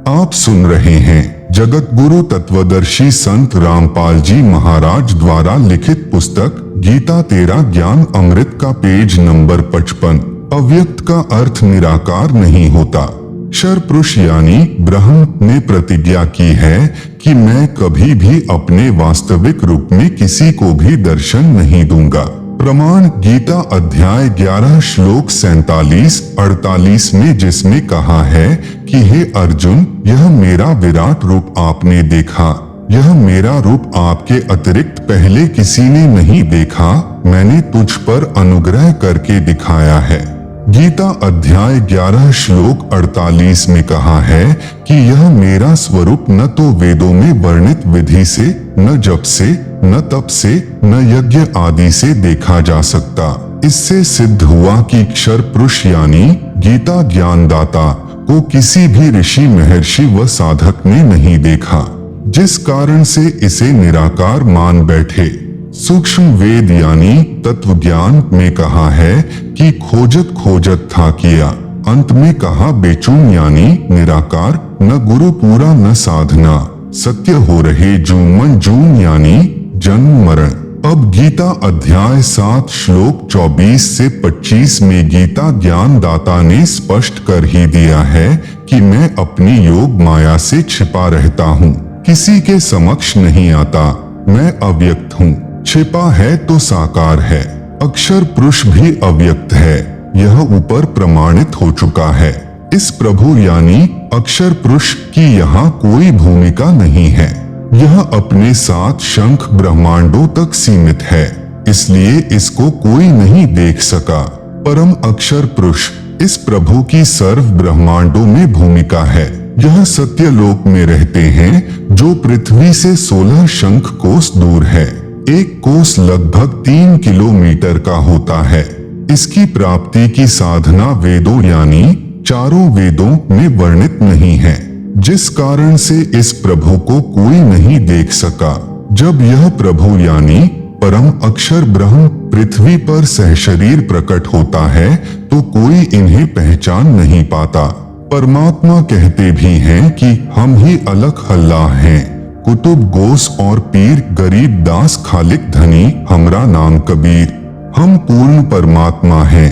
आप सुन रहे हैं जगत गुरु तत्वदर्शी संत रामपाल जी महाराज द्वारा लिखित पुस्तक गीता तेरा ज्ञान अमृत का पेज नंबर 55। अव्यक्त का अर्थ निराकार नहीं होता। क्षर पुरुष यानी ब्रह्म ने प्रतिज्ञा की है कि मैं कभी भी अपने वास्तविक रूप में किसी को भी दर्शन नहीं दूंगा। प्रमाण गीता अध्याय 11 श्लोक 47-48 में जिसमें कहा है कि हे अर्जुन, यह मेरा विराट रूप आपने देखा, यह मेरा रूप आपके अतिरिक्त पहले किसी ने नहीं देखा, मैंने तुझ पर अनुग्रह करके दिखाया है। गीता अध्याय 11 श्लोक 48 में कहा है कि यह मेरा स्वरूप न तो वेदों में वर्णित विधि से, न जप से, न तप से, न यज्ञ आदि से देखा जा सकता। इससे सिद्ध हुआ कि क्षर पुरुष यानी गीता ज्ञानदाता को किसी भी ऋषि, महर्षि व साधक ने नहीं देखा, जिस कारण से इसे निराकार मान बैठे। सूक्ष्म वेद यानी तत्व ज्ञान में कहा है कि खोजत खोजत था किया, अंत में कहा बेचून यानी निराकार, न गुरु पूरा न साधना, सत्य हो रहे जूमन जून यानी जन्म मरण। अब गीता अध्याय 7 श्लोक 24 से 25 में गीता ज्ञान दाता ने स्पष्ट कर ही दिया है कि मैं अपनी योग माया से छिपा रहता हूँ, किसी के समक्ष नहीं आता, मैं अव्यक्त हूँ। छिपा है तो साकार है। अक्षर पुरुष भी अव्यक्त है, यह ऊपर प्रमाणित हो चुका है। इस प्रभु यानी अक्षर पुरुष की यहाँ कोई भूमिका नहीं है, यह अपने साथ शंख ब्रह्मांडों तक सीमित है, इसलिए इसको कोई नहीं देख सका। परम अक्षर पुरुष इस प्रभु की सर्व ब्रह्मांडों में भूमिका है। यह सत्यलोक में रहते हैं जो पृथ्वी से 16 शंख कोस दूर है। एक कोस लगभग 3 किलोमीटर का होता है। इसकी प्राप्ति की साधना वेदों यानी चारों वेदों में वर्णित नहीं है, जिस कारण से इस प्रभु को कोई नहीं देख सका। जब यह प्रभु यानी परम अक्षर ब्रह्म पृथ्वी पर सहशरीर प्रकट होता है तो कोई इन्हें पहचान नहीं पाता। परमात्मा कहते भी हैं कि हम ही अलग अल्लाह हैं। कुतुब गोस और पीर गरीब दास खालिक धनी हमरा नाम कबीर। हम पूर्ण परमात्मा हैं,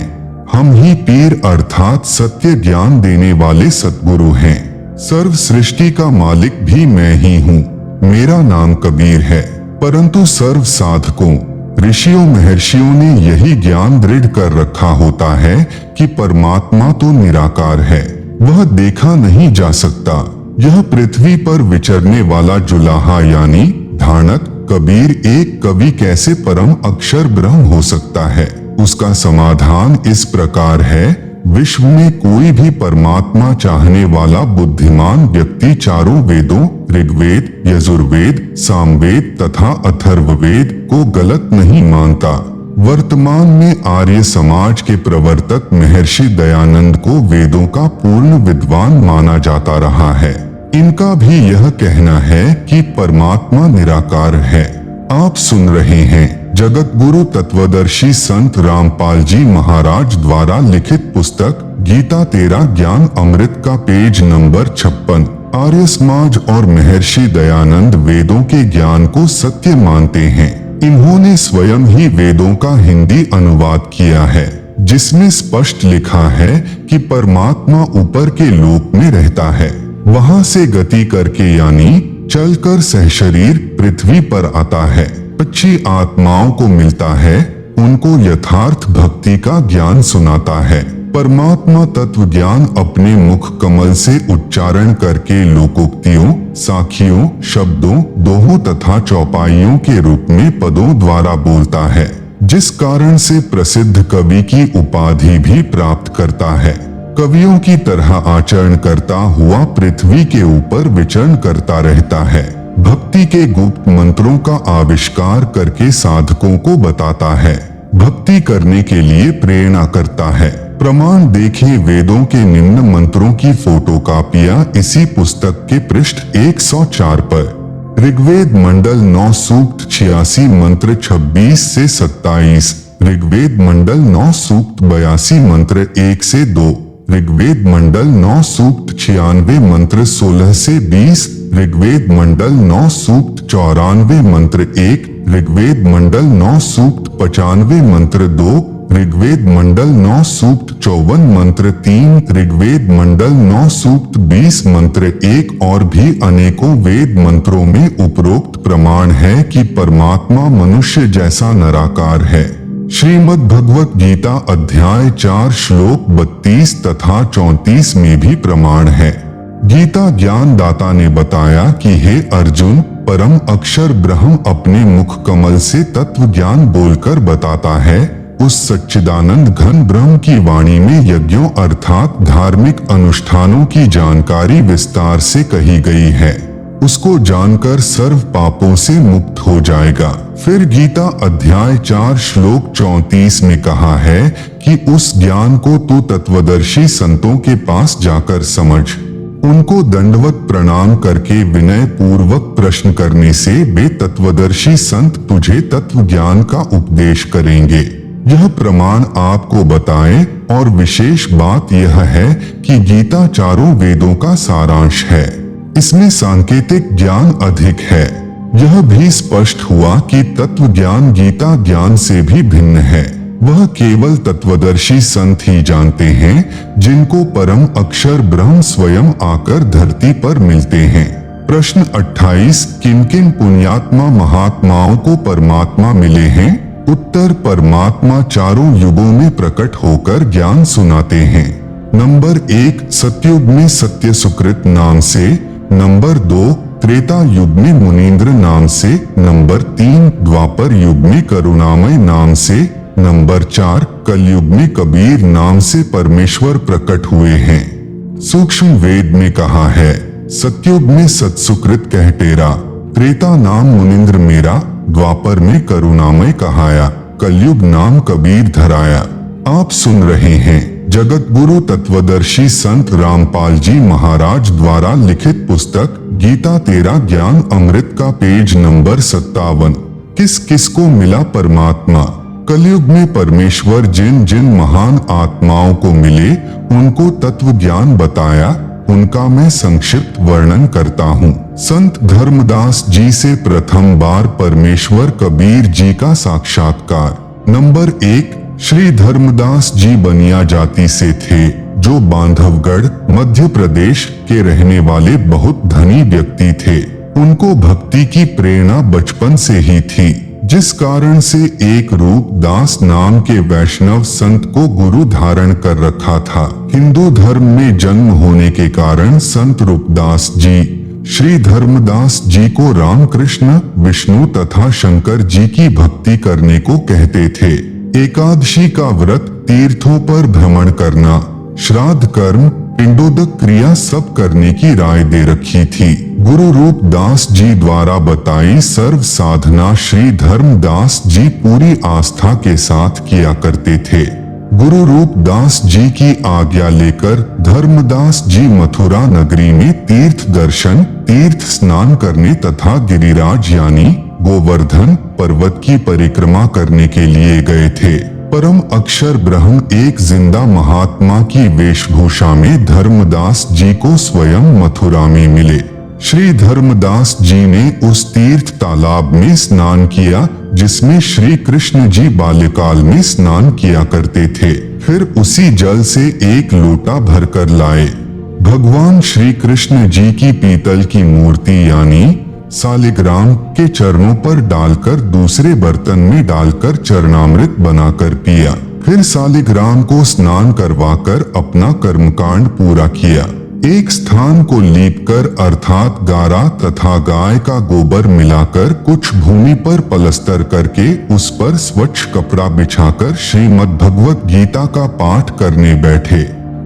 हम ही पीर अर्थात सत्य ज्ञान देने वाले सतगुरु हैं। सर्व सृष्टि का मालिक भी मैं ही हूँ, मेरा नाम कबीर है। परंतु सर्व साधकों, ऋषियों, महर्षियों ने यही ज्ञान दृढ़ कर रखा होता है कि परमात्मा तो निराकार है, वह देखा नहीं जा सकता। यह पृथ्वी पर विचरने वाला जुलाहा यानी धानक कबीर एक कवि कैसे परम अक्षर ब्रह्म हो सकता है? उसका समाधान इस प्रकार है, विश्व में कोई भी परमात्मा चाहने वाला बुद्धिमान व्यक्ति चारों वेदों ऋग्वेद, यजुर्वेद, सामवेद तथा अथर्ववेद को गलत नहीं मानता। वर्तमान में आर्य समाज के प्रवर्तक महर्षि दयानंद को वेदों का पूर्ण विद्वान माना जाता रहा है। इनका भी यह कहना है कि परमात्मा निराकार है। आप सुन रहे हैं जगत गुरु तत्वदर्शी संत रामपाल जी महाराज द्वारा लिखित पुस्तक गीता तेरा ज्ञान अमृत का पेज नंबर 56। आर्य समाज और महर्षि दयानंद वेदों के ज्ञान को सत्य मानते हैं। इन्होंने स्वयं ही वेदों का हिंदी अनुवाद किया है, जिसमें स्पष्ट लिखा है कि परमात्मा ऊपर के लोक में रहता है, वहां से गति करके यानी चलकर सहशरीर पृथ्वी पर आता है, अच्छी आत्माओं को मिलता है, उनको यथार्थ भक्ति का ज्ञान सुनाता है। परमात्मा तत्व ज्ञान अपने मुख कमल से उच्चारण करके लोकोक्तियों, साखियों, शब्दों, दोहों तथा चौपाइयों के रूप में पदों द्वारा बोलता है, जिस कारण से प्रसिद्ध कवि की उपाधि भी प्राप्त करता है। कवियों की तरह आचरण करता हुआ पृथ्वी के ऊपर विचरण करता रहता है। भक्ति के गुप्त मंत्रों का आविष्कार करके साधकों को बताता है, भक्ति करने के लिए प्रेरणा करता है। प्रमाण देखें, वेदों के निम्न मंत्रों की फोटोकॉपियां इसी पुस्तक के पृष्ठ 104 पर। ऋग्वेद मंडल 9 सूक्त 86 मंत्र 26 से 27, ऋग्वेद मंडल 9 सूक्त 82 मंत्र 1 से 2, ऋग्वेद मंडल 9 सूक्त 96 मंत्र 16 से 20, ऋग्वेद मंडल 9 सूक्त 94 मंत्र 1, ऋग्वेद मंडल 9 सूक्त 95 मंत्र 2, ऋग्वेद मंडल 9 सूक्त 54 मंत्र 3, ऋग्वेद मंडल 9 सूक्त 20 मंत्र 1 और भी अनेकों वेद मंत्रों में उपरोक्त प्रमाण है कि परमात्मा मनुष्य जैसा निराकार है। श्रीमद् भगवत गीता अध्याय 4 श्लोक 32 तथा 34 में भी प्रमाण है। गीता ज्ञान दाता ने बताया कि हे अर्जुन, परम अक्षर ब्रह्म अपने मुख कमल से तत्व ज्ञान बोलकर बताता है। उस सच्चिदानंद घन ब्रह्म की वाणी में यज्ञों अर्थात धार्मिक अनुष्ठानों की जानकारी विस्तार से कही गई है। उसको जानकर सर्व पापों से मुक्त हो जाएगा। फिर गीता अध्याय 4 श्लोक 34 में कहा है कि उस ज्ञान को तू तत्वदर्शी संतों के पास जाकर समझ। उनको दंडवत प्रणाम करके विनय पूर्वक प्रश्न करने से वे तत्वदर्शी संत तुझे तत्व ज्ञान का उपदेश करेंगे। यह प्रमाण आपको बताएं और विशेष बात यह है कि गीता चारों वेदों का सारांश है। इसमें सांकेतिक ज्ञान अधिक है। यह भी स्पष्ट हुआ कि तत्व ज्ञान गीता ज्ञान से भी भिन्न है। वह केवल तत्वदर्शी संत ही जानते हैं जिनको परम अक्षर ब्रह्म स्वयं आकर धरती पर मिलते हैं। प्रश्न 28, किन किन पुण्यात्मा महात्माओं को परमात्मा मिले हैं? उत्तर, परमात्मा चारों युगों में प्रकट होकर ज्ञान सुनाते हैं। नंबर 1, सतयुग में सत्य सुकृत नाम से। नंबर 2, त्रेता युग में मुनीन्द्र नाम से। नंबर 3, द्वापर युग में करुणामय नाम से। नंबर 4, कलयुग में कबीर नाम से परमेश्वर प्रकट हुए हैं। सूक्ष्म वेद में कहा है, सतयुग में सत्सुकृत कह टेरा, त्रेता नाम मुनीन्द्र मेरा, द्वापर में करुणामय कहाया, कलयुग नाम कबीर धराया। आप सुन रहे हैं जगत गुरु तत्वदर्शी संत रामपाल जी महाराज द्वारा लिखित पुस्तक गीता तेरा ज्ञान अमृत का पेज नंबर 57। किस किस को मिला परमात्मा? कलयुग में परमेश्वर जिन जिन महान आत्माओं को मिले उनको तत्व ज्ञान बताया, उनका मैं संक्षिप्त वर्णन करता हूँ। संत धर्मदास जी से प्रथम बार परमेश्वर कबीर जी का साक्षात्कार। नंबर 1, श्री धर्मदास जी बनिया जाति से थे, जो बांधवगढ़ मध्य प्रदेश के रहने वाले बहुत धनी व्यक्ति थे। उनको भक्ति की प्रेरणा बचपन से ही थी, जिस कारण से एक रूप दास नाम के वैष्णव संत को गुरु धारण कर रखा था। हिंदू धर्म में जन्म होने के कारण संत रूपदास जी श्री धर्मदास जी को रामकृष्ण, विष्णु तथा शंकर जी की भक्ति करने को कहते थे। एकादशी का व्रत, तीर्थों पर भ्रमण करना, श्राद्ध कर्म, पिंडोदक क्रिया सब करने की राय दे रखी थी। गुरु रूपदास जी द्वारा बताई सर्व साधना श्री धर्मदास जी पूरी आस्था के साथ किया करते थे। गुरु रूपदास जी की आज्ञा लेकर धर्मदास जी मथुरा नगरी में तीर्थ दर्शन, तीर्थ स्नान करने तथा गिरिराज यानी गोवर्धन पर्वत की परिक्रमा करने के लिए गए थे। परम अक्षर ब्रह्म एक जिंदा महात्मा की वेशभूषा में धर्मदास जी को स्वयं मथुरा में मिले। श्री धर्मदास जी ने उस तीर्थ तालाब में स्नान किया जिसमें श्री कृष्ण जी बाल्यकाल में स्नान किया करते थे। फिर उसी जल से एक लोटा भरकर लाए। भगवान श्री कृष्ण जी की पीतल की मूर्ति यानी सालिग्राम के चरणों पर डालकर दूसरे बर्तन में डालकर चरणामृत बनाकर पिया। फिर सालिग्राम को स्नान करवाकर अपना कर्मकांड पूरा किया। एक स्थान को लीपकर अर्थात गारा तथा गाय का गोबर मिलाकर कुछ भूमि पर पलस्तर करके उस पर स्वच्छ कपड़ा बिछाकर श्रीमद् भगवत गीता का पाठ करने बैठे।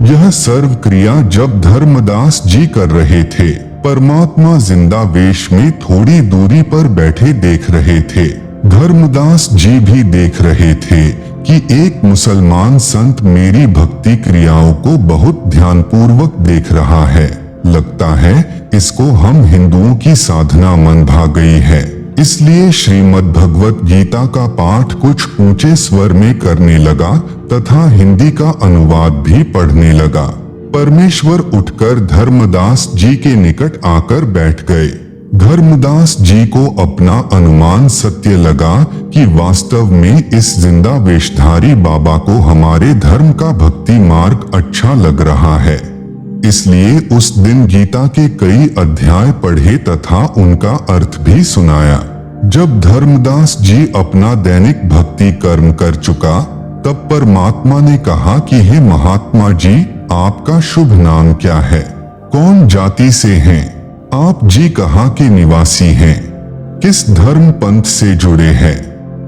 यह सर्व क्रिया जब धर्मदास जी कर रहे थे, परमात्मा जिंदा वेश में थोड़ी दूरी पर बैठे देख रहे थे। धर्मदास जी भी देख रहे थे कि एक मुसलमान संत मेरी भक्ति क्रियाओं को बहुत ध्यानपूर्वक देख रहा है। लगता है इसको हम हिंदुओं की साधना मन भा गई है। इसलिए श्रीमद् भगवत गीता का पाठ कुछ ऊंचे स्वर में करने लगा तथा हिंदी का अनुवाद भी पढ़ने लगा। परमेश्वर उठकर धर्मदास जी के निकट आकर बैठ गए। धर्मदास जी को अपना अनुमान सत्य लगा कि वास्तव में इस जिंदा वेशधारी बाबा को हमारे धर्म का भक्ति मार्ग अच्छा लग रहा है। इसलिए उस दिन गीता के कई अध्याय पढ़े तथा उनका अर्थ भी सुनाया। जब धर्मदास जी अपना दैनिक भक्ति कर्म कर चुका, तब परमात्मा ने कहा कि हे महात्मा जी, आपका शुभ नाम क्या है? कौन जाति से हैं? आप जी कहाँ के निवासी हैं? किस धर्म पंथ से जुड़े हैं?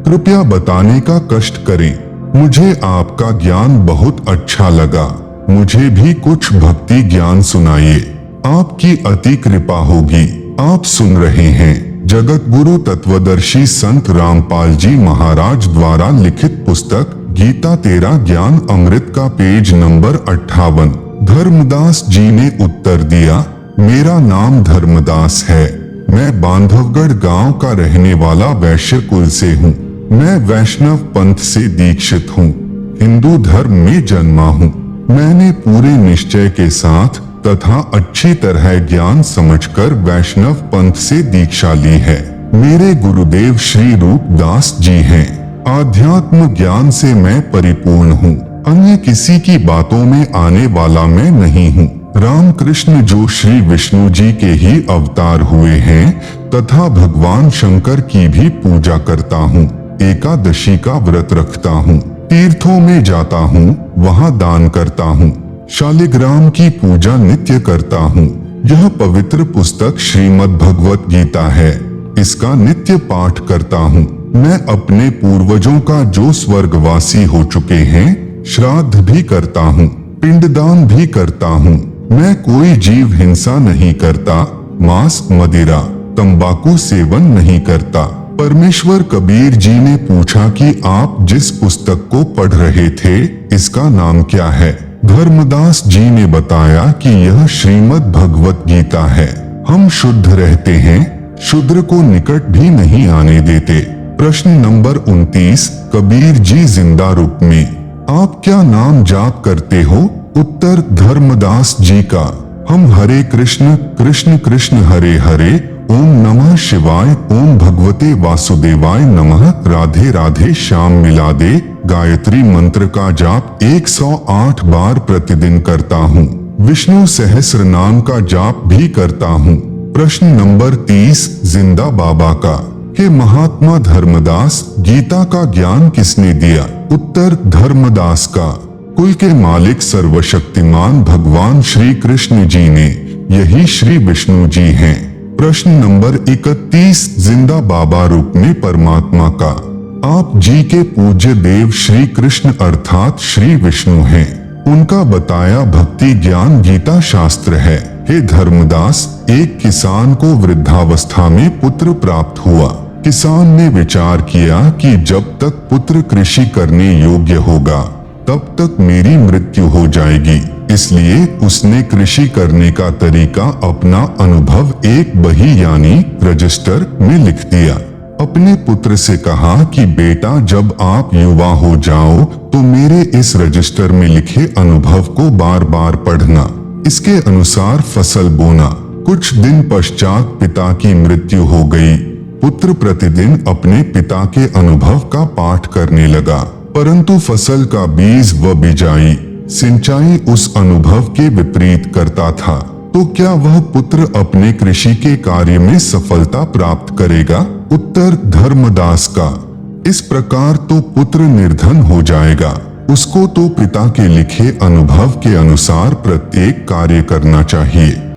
कृपया बताने का कष्ट करें। मुझे आपका ज्ञान बहुत अच्छा लगा। मुझे भी कुछ भक्ति ज्ञान सुनाइए। आपकी अति कृपा होगी। आप सुन रहे हैं जगत गुरु तत्वदर्शी संत रामपाल जी महाराज द्वारा लिखित पुस्तक गीता तेरा ज्ञान अमृत का पेज नंबर 58। धर्मदास जी ने उत्तर दिया, मेरा नाम धर्मदास है। मैं बांधवगढ़ गांव का रहने वाला वैश्य कुल से हूँ। मैं वैष्णव पंथ से दीक्षित हूँ। हिंदू धर्म में जन्मा हूँ। मैंने पूरे निश्चय के साथ तथा अच्छी तरह ज्ञान समझकर वैष्णव पंथ से दीक्षा ली है। मेरे गुरुदेव श्री रूपदास जी हैं। आध्यात्म ज्ञान से मैं परिपूर्ण हूँ। अन्य किसी की बातों में आने वाला मैं नहीं हूँ। रामकृष्ण जो श्री विष्णु जी के ही अवतार हुए हैं तथा भगवान शंकर की भी पूजा करता हूँ। एकादशी का व्रत रखता हूँ। तीर्थों में जाता हूँ, वहाँ दान करता हूँ। शालिग्राम की पूजा नित्य करता हूँ। यह पवित्र पुस्तक श्रीमद् भगवत गीता है। इसका नित्य पाठ करता हूँ। मैं अपने पूर्वजों का जो स्वर्गवासी हो चुके हैं, श्राद्ध भी करता हूँ, पिंडदान भी करता हूँ। मैं कोई जीव हिंसा नहीं करता, मांस, मदिरा, तंबाकू सेवन नहीं करता। परमेश्वर कबीर जी ने पूछा कि आप जिस पुस्तक को पढ़ रहे थे, इसका नाम क्या है? धर्मदास जी ने बताया कि यह श्रीमद् भगवत गीता है। हम शुद्ध रहते हैं, शूद्र को निकट भी नहीं आने देते। प्रश्न नंबर 29, कबीर जी जिंदा रूप में आप क्या नाम जाप करते हो? उत्तर धर्मदास जी का, हम हरे कृष्ण कृष्ण कृष्ण हरे हरे, ओम नमः शिवाय, ओम भगवते वासुदेवाय नमः, राधे राधे श्याम मिला दे, गायत्री मंत्र का जाप 108 बार प्रतिदिन करता हूँ। विष्णु सहस्र नाम का जाप भी करता हूँ। प्रश्न नंबर 30, जिंदा बाबा का, हे महात्मा धर्मदास, गीता का ज्ञान किसने दिया? उत्तर धर्मदास का, कुल के मालिक सर्वशक्तिमान भगवान श्री कृष्ण जी ने, यही श्री विष्णु जी हैं। प्रश्न नंबर 31, जिंदा बाबा रूप में परमात्मा का, आप जी के पूज्य देव श्री कृष्ण अर्थात श्री विष्णु हैं। उनका बताया भक्ति ज्ञान गीता शास्त्र है। हे धर्मदास, एक किसान को वृद्धावस्था में पुत्र प्राप्त हुआ। किसान ने विचार किया कि जब तक पुत्र कृषि करने योग्य होगा, तब तक मेरी मृत्यु हो जाएगी। इसलिए उसने कृषि करने का तरीका अपना अनुभव एक बही यानी रजिस्टर में लिख दिया। अपने पुत्र से कहा कि बेटा, जब आप युवा हो जाओ तो मेरे इस रजिस्टर में लिखे अनुभव को बार बार पढ़ना। इसके अनुसार फसल बोना। कुछ दिन पश्चात पिता की मृत्यु हो गई। पुत्र प्रतिदिन अपने पिता के अनुभव का पाठ करने लगा, परंतु फसल का बीज व बिजाई, सिंचाई उस अनुभव के विपरीत करता था। तो क्या वह पुत्र अपने कृषि के कार्य में सफलता प्राप्त करेगा? उत्तर धर्मदास का, इस प्रकार तो पुत्र निर्धन हो जाएगा। उसको तो पिता के लिखे अनुभव के अनुसार प्रत्येक कार्य करना चाहिए।